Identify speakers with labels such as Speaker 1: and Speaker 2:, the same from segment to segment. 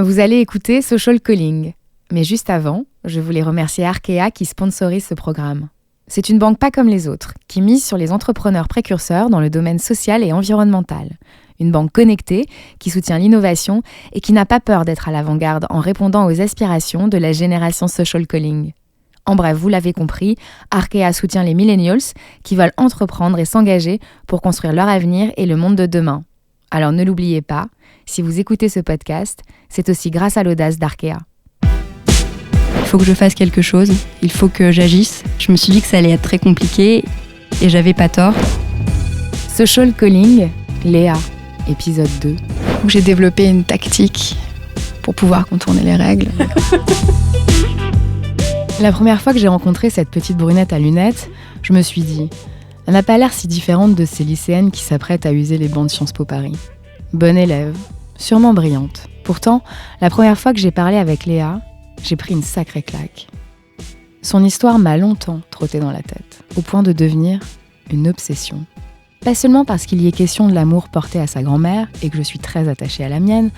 Speaker 1: Vous allez écouter Social Calling. Mais juste avant, je voulais remercier Arkea qui sponsorise ce programme. C'est une banque pas comme les autres, qui mise sur les entrepreneurs précurseurs dans le domaine social et environnemental. Une banque connectée, qui soutient l'innovation et qui n'a pas peur d'être à l'avant-garde en répondant aux aspirations de la génération Social Calling. En bref, vous l'avez compris, Arkea soutient les millennials qui veulent entreprendre et s'engager pour construire leur avenir et le monde de demain. Alors ne l'oubliez pas, si vous écoutez ce podcast, c'est aussi grâce à l'audace d'Arkea.
Speaker 2: Il faut que je fasse quelque chose, il faut que j'agisse. Je me suis dit que ça allait être très compliqué et j'avais pas tort.
Speaker 1: Social Calling, Léa, épisode 2.
Speaker 3: Où j'ai développé une tactique pour pouvoir contourner les règles.
Speaker 1: La première fois que j'ai rencontré cette petite brunette à lunettes, je me suis dit, elle n'a pas l'air si différente de ces lycéennes qui s'apprêtent à user les bancs de Sciences Po Paris. Bonne élève, sûrement brillante. Pourtant, la première fois que j'ai parlé avec Léa, j'ai pris une sacrée claque. Son histoire m'a longtemps trotté dans la tête, au point de devenir une obsession. Pas seulement parce qu'il y est question de l'amour porté à sa grand-mère et que je suis très attachée à la mienne,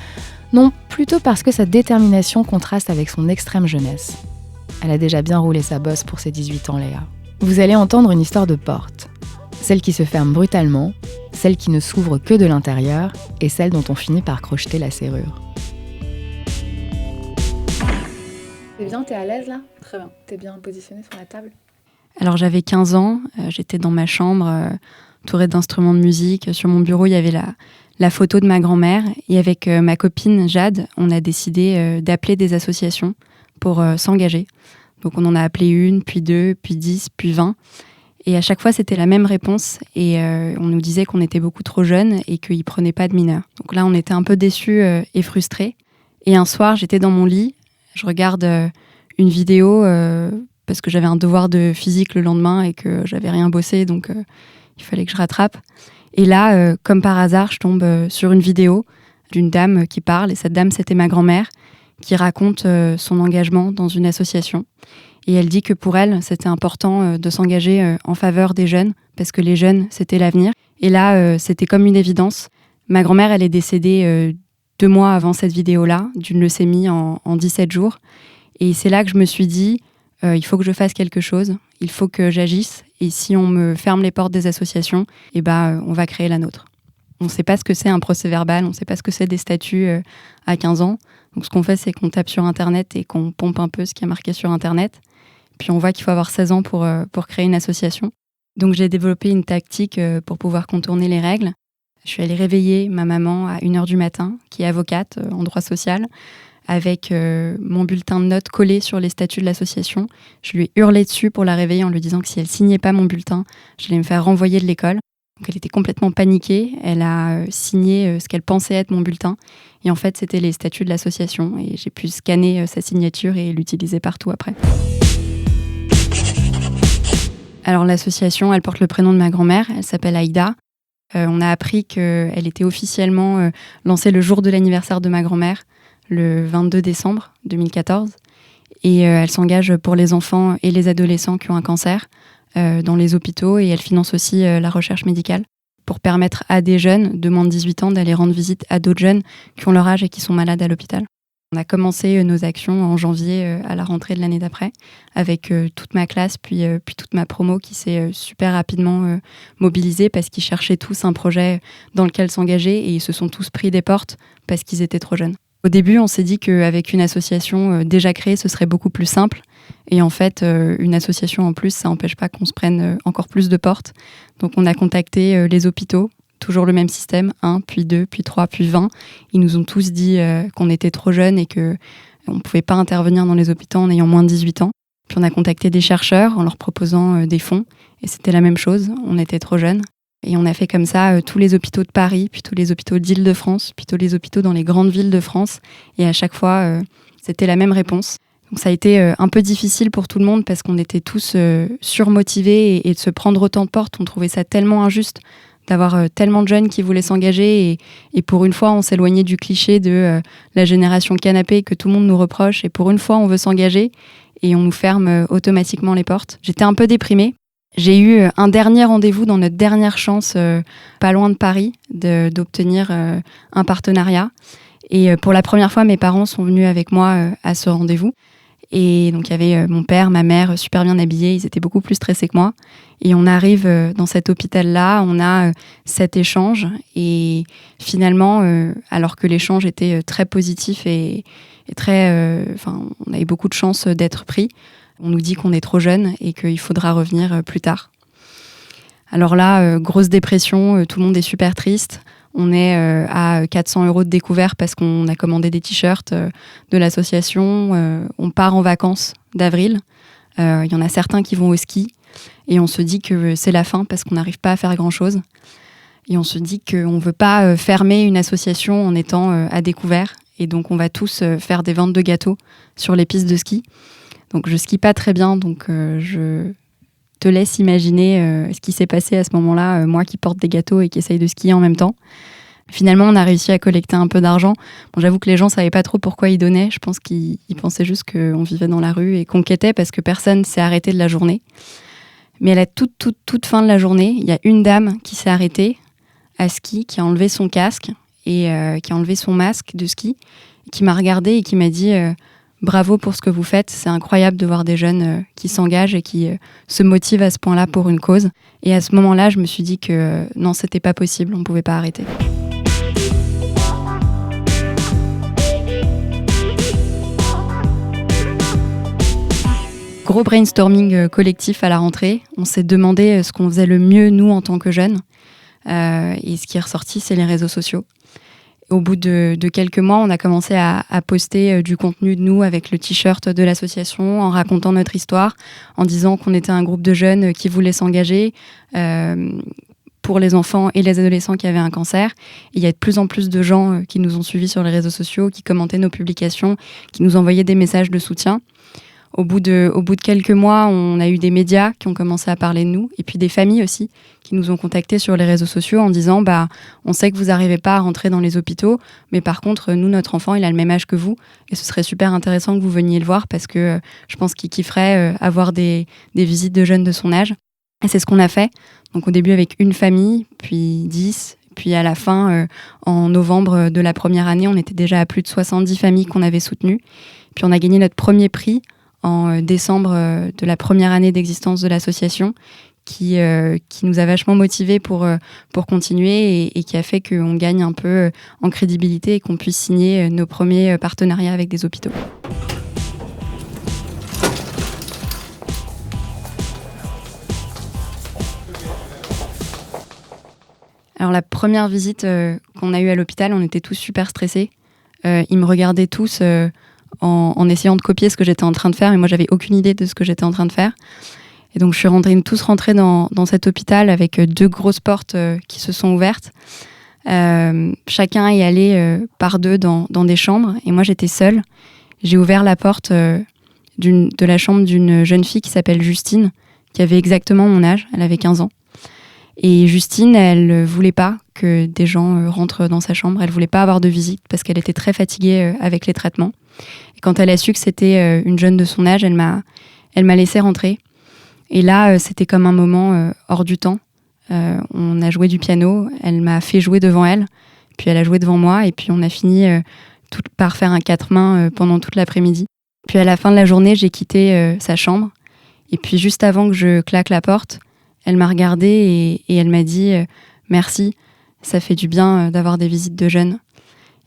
Speaker 1: non, plutôt parce que sa détermination contraste avec son extrême jeunesse. Elle a déjà bien roulé sa bosse pour ses 18 ans, Léa. Vous allez entendre une histoire de porte. Celle qui se ferme brutalement, celle qui ne s'ouvre que de l'intérieur et celle dont on finit par crocheter la serrure. C'est bien, t'es à l'aise là ?
Speaker 3: Très bien.
Speaker 1: T'es bien positionnée sur la table ?
Speaker 2: Alors j'avais 15 ans, j'étais dans ma chambre, entourée d'instruments de musique. Sur mon bureau, il y avait la photo de ma grand-mère. Et avec ma copine Jade, on a décidé d'appeler des associations pour s'engager. Donc on en a appelé une, puis 2, puis 10, puis 20. Et à chaque fois, c'était la même réponse. Et on nous disait qu'on était beaucoup trop jeunes et qu'ils ne prenaient pas de mineurs. Donc là, on était un peu déçus et frustrés. Et un soir, j'étais dans mon lit. Je regarde une vidéo parce que j'avais un devoir de physique le lendemain et que j'avais rien bossé. Donc il fallait que je rattrape. Et là, comme par hasard, je tombe sur une vidéo d'une dame qui parle. Et cette dame, c'était ma grand-mère, qui raconte son engagement dans une association. Et elle dit que pour elle, c'était important de s'engager en faveur des jeunes, parce que les jeunes, c'était l'avenir. Et là, c'était comme une évidence. Ma grand-mère, elle est décédée 2 mois avant cette vidéo-là, d'une leucémie en 17 jours. Et c'est là que je me suis dit, il faut que je fasse quelque chose, il faut que j'agisse. Et si on me ferme les portes des associations, on va créer la nôtre. On ne sait pas ce que c'est un procès-verbal, on ne sait pas ce que c'est des statuts à 15 ans. Donc ce qu'on fait, c'est qu'on tape sur Internet et qu'on pompe un peu ce qui est marqué sur Internet. Puis on voit qu'il faut avoir 16 ans pour créer une association. Donc j'ai développé une tactique pour pouvoir contourner les règles. Je suis allée réveiller ma maman à 1h du matin, qui est avocate en droit social, avec mon bulletin de notes collé sur les statuts de l'association. Je lui ai hurlé dessus pour la réveiller en lui disant que si elle signait pas mon bulletin, j'allais me faire renvoyer de l'école. Donc elle était complètement paniquée, elle a signé ce qu'elle pensait être mon bulletin. Et en fait, c'était les statuts de l'association. Et j'ai pu scanner sa signature et l'utiliser partout après. Alors l'association, elle porte le prénom de ma grand-mère, elle s'appelle Aïda. On a appris qu'elle était officiellement lancée le jour de l'anniversaire de ma grand-mère, le 22 décembre 2014. Et elle s'engage pour les enfants et les adolescents qui ont un cancer dans les hôpitaux. Et elle finance aussi la recherche médicale pour permettre à des jeunes de moins de 18 ans d'aller rendre visite à d'autres jeunes qui ont leur âge et qui sont malades à l'hôpital. On a commencé nos actions en janvier à la rentrée de l'année d'après avec toute ma classe puis toute ma promo qui s'est super rapidement mobilisée parce qu'ils cherchaient tous un projet dans lequel s'engager et ils se sont tous pris des portes parce qu'ils étaient trop jeunes. Au début, on s'est dit qu'avec une association déjà créée, ce serait beaucoup plus simple. Et en fait, une association en plus, ça n'empêche pas qu'on se prenne encore plus de portes. Donc on a contacté les hôpitaux. Toujours le même système, 1, puis 2, puis 3, puis 20. Ils nous ont tous dit qu'on était trop jeunes et qu'on ne pouvait pas intervenir dans les hôpitaux en ayant moins de 18 ans. Puis on a contacté des chercheurs en leur proposant des fonds. Et c'était la même chose, on était trop jeunes. Et on a fait comme ça tous les hôpitaux de Paris, puis tous les hôpitaux d'Île-de-France, puis tous les hôpitaux dans les grandes villes de France. Et à chaque fois, c'était la même réponse. Donc ça a été un peu difficile pour tout le monde parce qu'on était tous surmotivés et de se prendre autant de portes, on trouvait ça tellement injuste d'avoir tellement de jeunes qui voulaient s'engager et pour une fois on s'éloignait du cliché de la génération canapé que tout le monde nous reproche et pour une fois on veut s'engager et on nous ferme automatiquement les portes. J'étais un peu déprimée. J'ai eu un dernier rendez-vous dans notre dernière chance pas loin de Paris d'obtenir un partenariat Et pour la première fois, mes parents sont venus avec moi à ce rendez-vous. Et donc, il y avait mon père, ma mère, super bien habillés. Ils étaient beaucoup plus stressés que moi. Et on arrive dans cet hôpital-là, on a cet échange. Et finalement, alors que l'échange était très positif et très... on avait beaucoup de chance d'être pris, on nous dit qu'on est trop jeune et qu'il faudra revenir plus tard. Alors là, grosse dépression, tout le monde est super triste. On est à 400 € de découvert parce qu'on a commandé des t-shirts de l'association. On part en vacances d'avril. Il y en a certains qui vont au ski. Et on se dit que c'est la fin parce qu'on n'arrive pas à faire grand-chose. Et on se dit qu'on ne veut pas fermer une association en étant à découvert. Et donc, on va tous faire des ventes de gâteaux sur les pistes de ski. Donc, je skie pas très bien. Donc, je te laisse imaginer ce qui s'est passé à ce moment-là, moi qui porte des gâteaux et qui essaye de skier en même temps. Finalement, on a réussi à collecter un peu d'argent. Bon, j'avoue que les gens ne savaient pas trop pourquoi ils donnaient. Je pense qu'ils pensaient juste qu'on vivait dans la rue et qu'on quêtait parce que personne ne s'est arrêté de la journée. Mais à la toute fin de la journée, il y a une dame qui s'est arrêtée à ski, qui a enlevé son casque et qui a enlevé son masque de ski, qui m'a regardée et qui m'a dit bravo pour ce que vous faites, c'est incroyable de voir des jeunes qui s'engagent et qui se motivent à ce point-là pour une cause. Et à ce moment-là, je me suis dit que non, c'était pas possible, on pouvait pas arrêter. Gros brainstorming collectif à la rentrée. On s'est demandé ce qu'on faisait le mieux, nous, en tant que jeunes. Et ce qui est ressorti, c'est les réseaux sociaux. Au bout de quelques mois, on a commencé à poster du contenu de nous avec le t-shirt de l'association, en racontant notre histoire, en disant qu'on était un groupe de jeunes qui voulaient s'engager pour les enfants et les adolescents qui avaient un cancer. Et il y a de plus en plus de gens qui nous ont suivis sur les réseaux sociaux, qui commentaient nos publications, qui nous envoyaient des messages de soutien. Au bout de quelques mois, on a eu des médias qui ont commencé à parler de nous, et puis des familles aussi, qui nous ont contactés sur les réseaux sociaux en disant on sait que vous n'arrivez pas à rentrer dans les hôpitaux, mais par contre, nous, notre enfant, il a le même âge que vous, et ce serait super intéressant que vous veniez le voir, parce que je pense qu'il kifferait avoir des visites de jeunes de son âge. Et c'est ce qu'on a fait. Donc au début avec une famille, puis 10, puis à la fin, en novembre de la première année, on était déjà à plus de 70 familles qu'on avait soutenues. Puis on a gagné notre premier prix en décembre de la première année d'existence de l'association, qui nous a vachement motivés pour continuer et qui a fait qu'on gagne un peu en crédibilité et qu'on puisse signer nos premiers partenariats avec des hôpitaux. Alors la première visite qu'on a eue à l'hôpital, on était tous super stressés. Ils me regardaient tous en essayant de copier ce que j'étais en train de faire, et moi j'avais aucune idée de ce que j'étais en train de faire. Et donc je suis tous rentrés dans cet hôpital avec 2 grosses portes qui se sont ouvertes. Chacun est allé par 2 dans des chambres, et moi j'étais seule. J'ai ouvert la porte de la chambre d'une jeune fille qui s'appelle Justine, qui avait exactement mon âge, elle avait 15 ans. Et Justine, elle voulait pas que des gens rentrent dans sa chambre, elle voulait pas avoir de visite parce qu'elle était très fatiguée avec les traitements. Et quand elle a su que c'était une jeune de son âge, elle m'a laissée rentrer. Et là, c'était comme un moment hors du temps. On a joué du piano, elle m'a fait jouer devant elle, puis elle a joué devant moi, et puis on a fini par faire un 4 mains pendant toute l'après-midi. Puis à la fin de la journée, j'ai quitté sa chambre. Et puis juste avant que je claque la porte, elle m'a regardée et elle m'a dit « Merci, ça fait du bien d'avoir des visites de jeunes ».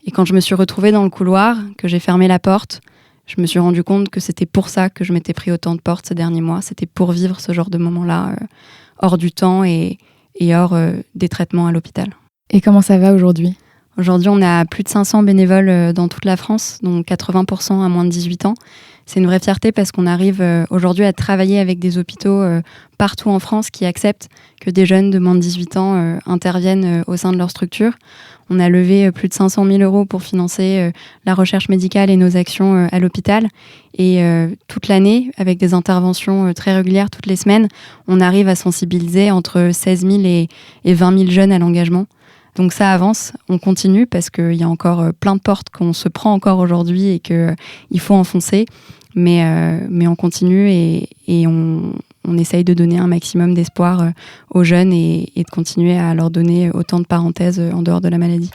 Speaker 2: Et quand je me suis retrouvée dans le couloir, que j'ai fermé la porte, je me suis rendu compte que c'était pour ça que je m'étais pris autant de portes ces derniers mois. C'était pour vivre ce genre de moments-là, hors du temps et hors des traitements à l'hôpital.
Speaker 1: Et comment ça va aujourd'hui ?
Speaker 2: Aujourd'hui, on a plus de 500 bénévoles dans toute la France, dont 80% à moins de 18 ans. C'est une vraie fierté parce qu'on arrive aujourd'hui à travailler avec des hôpitaux partout en France qui acceptent que des jeunes de moins de 18 ans interviennent au sein de leur structure. On a levé plus de 500 000 € pour financer la recherche médicale et nos actions à l'hôpital. Et toute l'année, avec des interventions très régulières toutes les semaines, on arrive à sensibiliser entre 16 000 et 20 000 jeunes à l'engagement. Donc ça avance, on continue parce qu'il y a encore plein de portes qu'on se prend encore aujourd'hui et qu'il faut enfoncer. Mais on continue et on essaye de donner un maximum d'espoir aux jeunes et de continuer à leur donner autant de parenthèses en dehors de la maladie.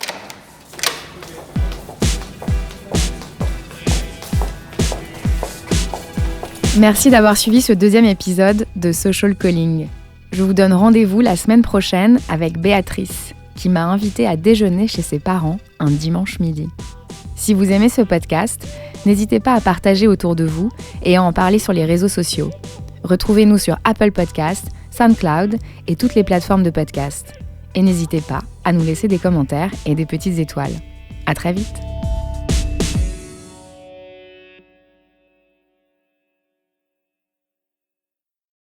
Speaker 1: Merci d'avoir suivi ce 2e épisode de Social Calling. Je vous donne rendez-vous la semaine prochaine avec Béatrice, qui m'a invitée à déjeuner chez ses parents un dimanche midi. Si vous aimez ce podcast, n'hésitez pas à partager autour de vous et à en parler sur les réseaux sociaux. Retrouvez-nous sur Apple Podcasts, SoundCloud et toutes les plateformes de podcast. Et n'hésitez pas à nous laisser des commentaires et des petites étoiles. À très vite!